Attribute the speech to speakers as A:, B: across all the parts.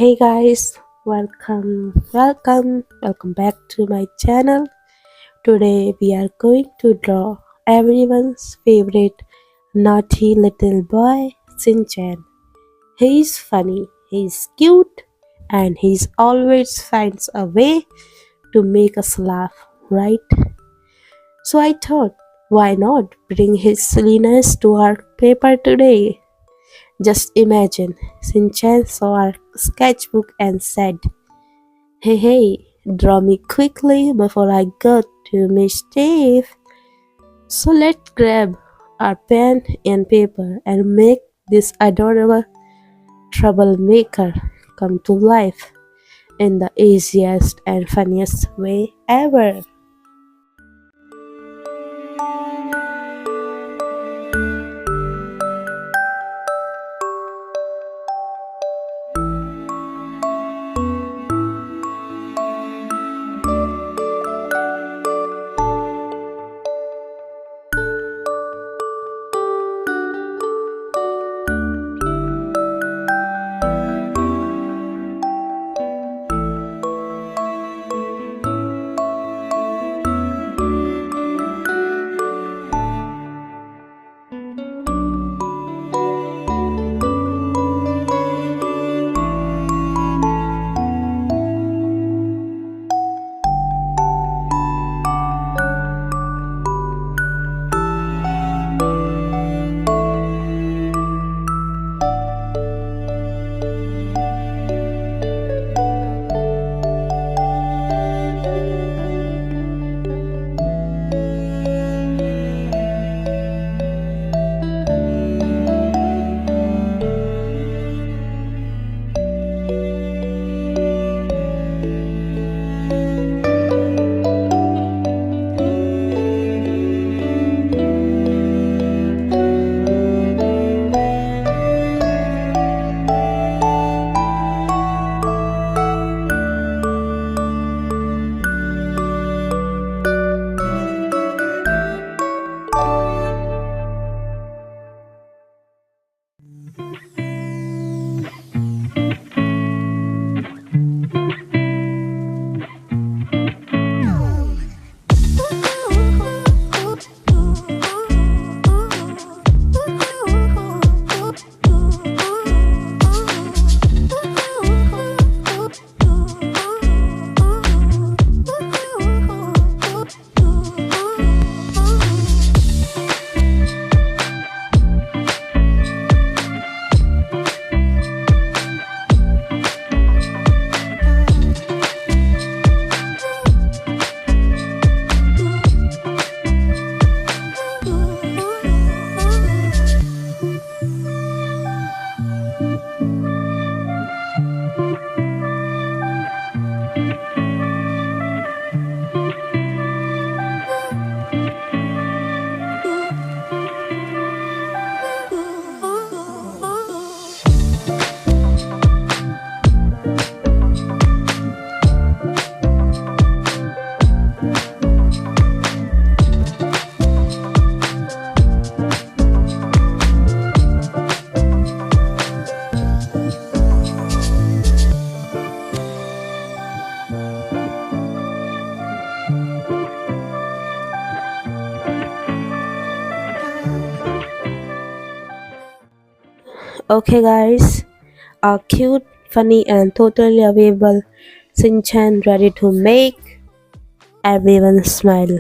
A: Hey guys, welcome back to my channel. Today we are going to draw everyone's favorite naughty little boy, Shinchan. He's funny, he's cute, and he's always finds a way to make us laugh, right? So I thought, why not bring his silliness to our paper today? Just imagine, Shinchan saw our sketchbook and said, hey, draw me quickly before I go to mischief. So let's grab our pen and paper and make this adorable troublemaker come to life in the easiest and funniest way ever. Okay guys, a cute, funny and totally available Shinchan ready to make everyone smile.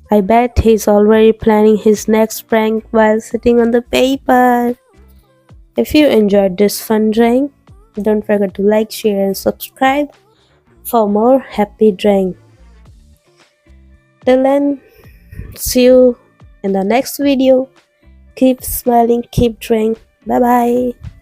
A: I bet he's already planning his next prank while sitting on the paper. If you enjoyed this fun drawing, don't forget to like, share and subscribe for more happy drawing. Till then, see you in the next video. Keep smiling, keep drawing. Bye bye.